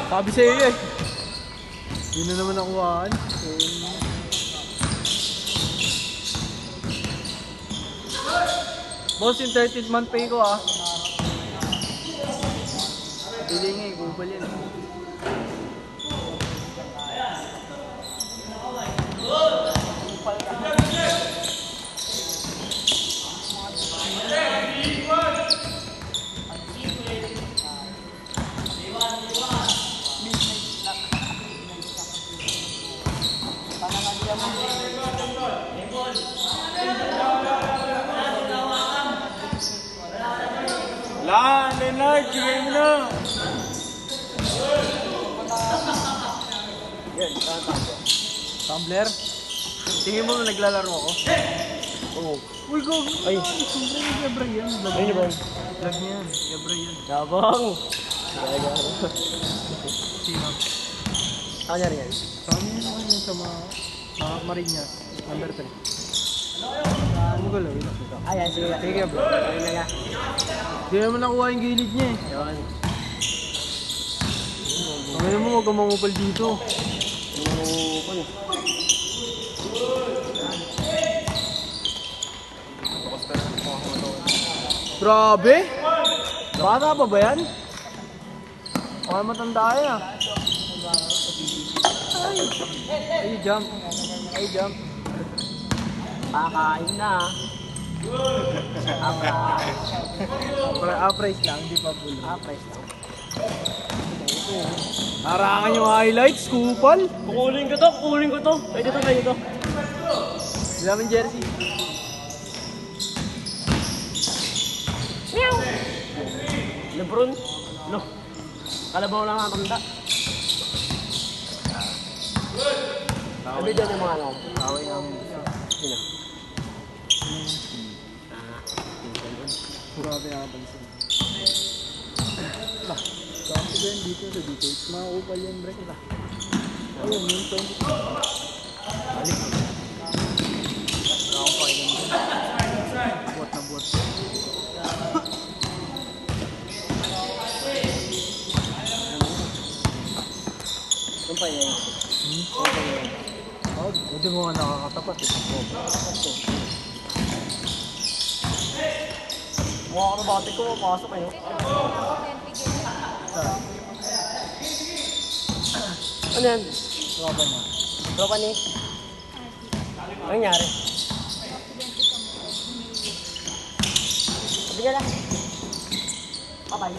Sabi sa'yo eh. Hindi na naman nakuhaan. Boss, yung 13th month pay ko ah. Bili nga eh, kupal yan. Wala, Leonard, gawin mo na! Yan, tumbler? Tingin mo naglalaro ako? Oo. Uy, go! Ay! Siyempre, Gabra yan. Ay, niya ba? Vlog niya yan. Gabra yan. Yabang! Sino? Saan niya rin yan? Saan niya yan sa mga Marinas. Number 3. Ano ko lang? Ayan, sige. Sige, bro. Ayun na. Hindi naman nakuha yung gilid niya eh. Yan. Ngayon mo, huwag kang mangupal dito. Mangupal. Grabe! Bata pa ba yan? Okay, matanda yan ah. Ay, jump. Ay, jump. Pakain na. Appraise lang, hindi pa full. Appraise lang. Harangan yung highlights, kupal. Kukuling ko to. Pwede to. Daming jersey. Meow! Lebron? No. Kalabaw lang nakatanda. Sabi dyan yung mga ano. Away namin. Sino? Grabe nakapansin. Dami ko yan dito sa details. Mga upal yan, break. Ayun, yung 20. Balik. Nakakong pakilang din. Buat na buat. Ano pa yan? Ano pa yan? Hindi mo nga nakakatapat eh. Mukha ka na bati ko, pasok kayo. Ano yan? Tropa niya. Tropa ni? Ano nangyari? Sabi ka lang. Papay.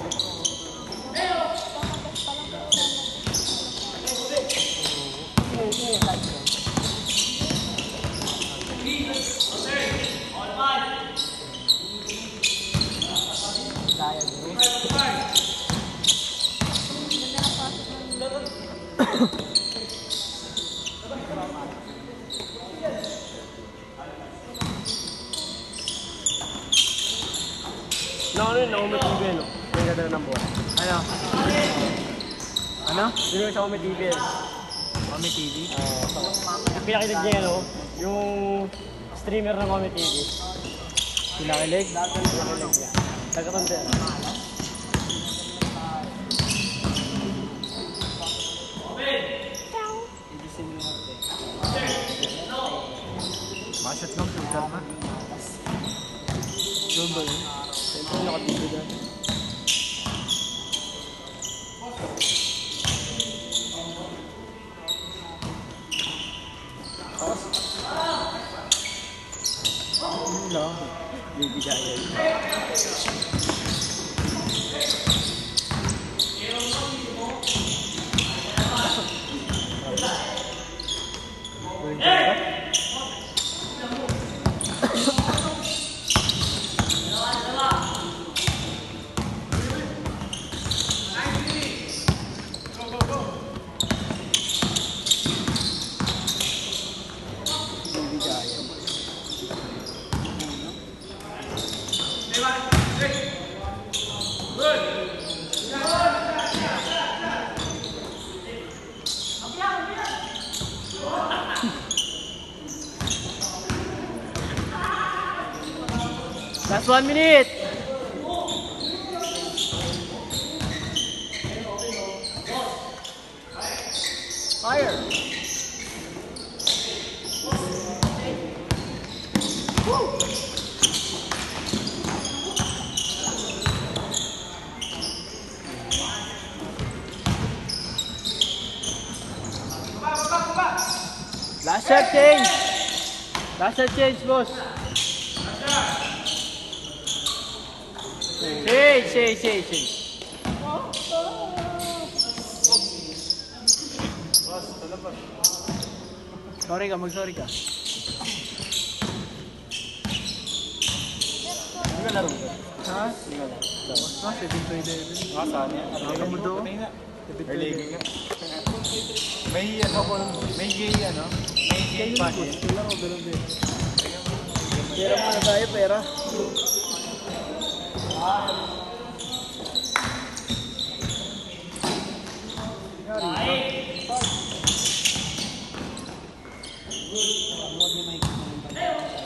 Ano yun? Nakuha mo TV, no? Yung ganda ng buwan. Ano? Ano? Yun yung sa Ome TV. Ome TV? Yung pinakilig niya, no? Yung streamer ng Ome TV. Pinakilig? Pinakilig niya. Tagatanda. Masyat lang, pagkat na. Doon ba yun? Siyempre nakabili doon. Ano lang? Bibigayan. Last 1 minute! Fire! Last shot change! Last shot change, boss! Change! Sorry ka, mag-sorry ka. Hindi ka laro. Ha? Ah, 7-11. Saan yan? Ano mo doon? Early nga. May ano po, may gay ano? May gay pa siya. Wala ko, ganun din. Pera muna tayo, pera.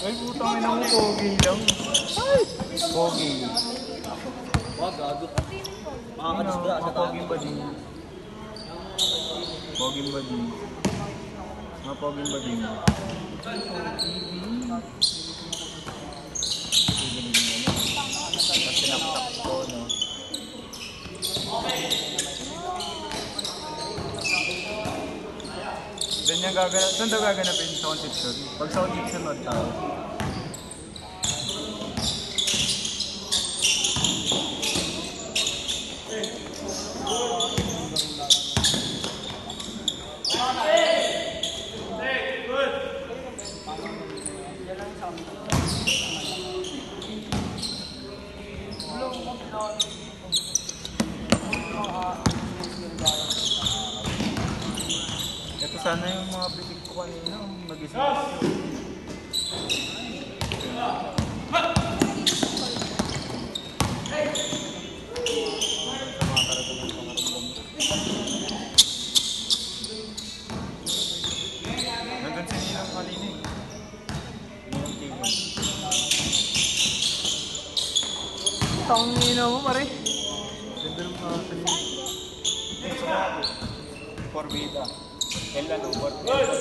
Ay, putang ina mo, pogi lang. Pogi. Wag, gago. Makakadisgra sa pogi ba din? Pogi ba din? Mga pogi ba din? Tapos sinaksak ko, no? Saan daw gaganapin sa conception? Pag sa conception, wag tao. Ito sana yung mga bitik ko kanina, mag-isip. Nandun sa nilang kanina eh. Yung table. Tangina mo, pare. Ganda ng mga salita. Forbida. Kailan no? Forbida.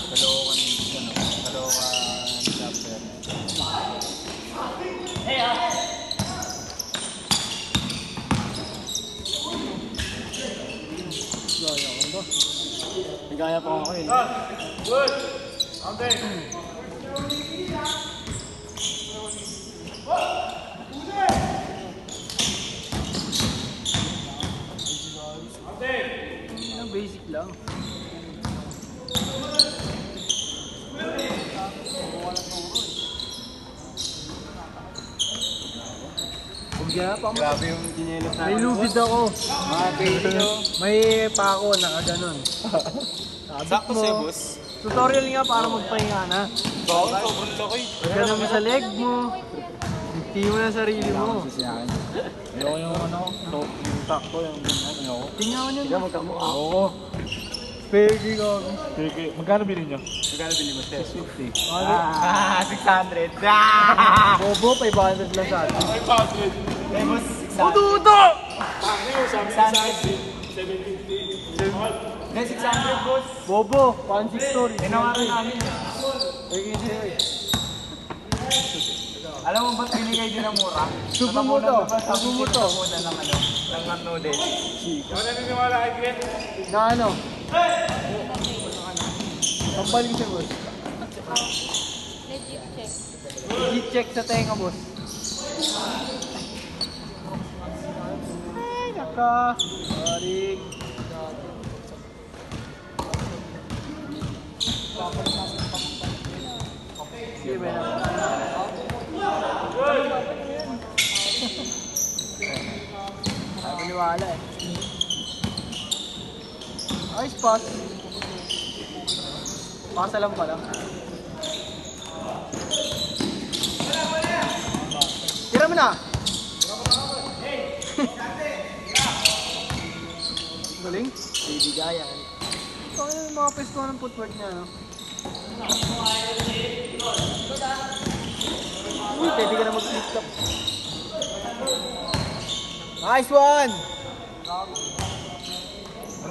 Kalokan chapter. Gaya ko ba? Nagaya pa ako eh. Basic lang. Kaya pa mo. Grabe yung dinelos May lubid ako. Mga baby nyo. May pako, nakaganon. Sakto siya, boss. Tutorial nga para magpahinga na. Sobrang laki. Ganun mo sa leg mo. Hindi mo na sarili mo. Ayoko yung ano, yung takto, yung ganyan. Ayoko. Tingnan mo nyo. Tignan magkamukha. Oo. Pegi ka. Magkano bilhin nyo? Magkano bilhin mo, Sir? 650. 600. Bobo, 500 lang sa atin. 500. Eh, boss, 600. Ududo! 600. 750. Then 600, boss. Bobo, 1-6 story. Tinawaran namin. Pegi sa'yo. Alam mo ba't binigay din ng mura? Subo mo to. Subo mo to. Muna ng ano, ng noodles. Ano naniniwala kay Gret? Na ano? Pampaling siya, boss. Legit check. Legit check sa tenga, boss. Ay, naka. Sorry. Sige, may maniwala eh. Ayos, pass. Pasa lang pala. Tira mo na! Galing? Baby gaya. Ito yung mga pesto ng footwork niya, no? Uy, pwede ka na mag-flip top. Nice one!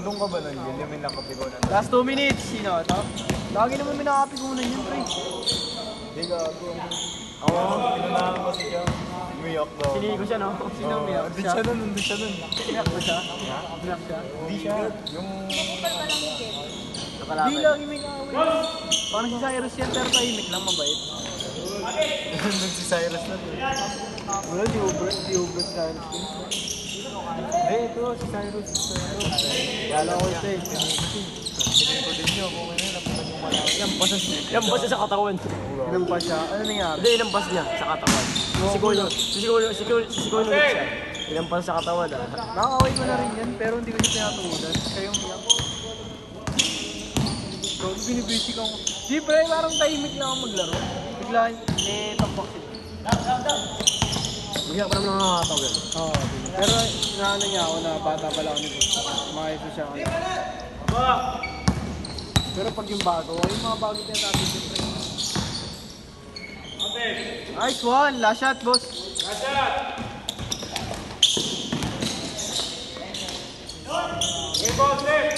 Nandun ka ba nun? Yun yung may nakapigunan. Last 2 minutes. Sino? Ito? Lagi naman may nakapigunan yun, pre. Hindi ka ako. Oo, pinunahan ko si Jam. Umiyak daw. Sinili ko siya, no? Sino umiyak? Nandun siya nun, nandun siya nun. Iyak ba siya? Iyak siya? Hindi siya. Yung... Hindi lang yung may kaaway. Parang si Cyrus yan, pero tahimik lang, mabait. Nandun si Cyrus na dun. Wala, di Cyrus yun. Hindi, ito, si Cyrus. Wala ko ito eh. Tingin ko din nyo kung ano yun, napunta yung malaki. Ilampas niya sa katawan. Ilang pa siya? Ano nangyari? Hindi, ilampas niya sa katawan. Sisigaw ulit siya. Ilampas sa katawan ah. Nakakaway ko na rin yan, pero hindi ko siya pinatulan. Kayong iyak. So, binibisik ako. Di pre, parang tahimik lang ako maglaro. Bigla, tambak siya. Bigyan ko naman nakakatawa. Oo, pero inaano niya ako na bata pala ako ni Boss. Makita siya ako. Pero pag yung bago, yung mga bago niya natin siyempre. Nice one! Last shot, boss! Last shot! Hey, boss! Hey!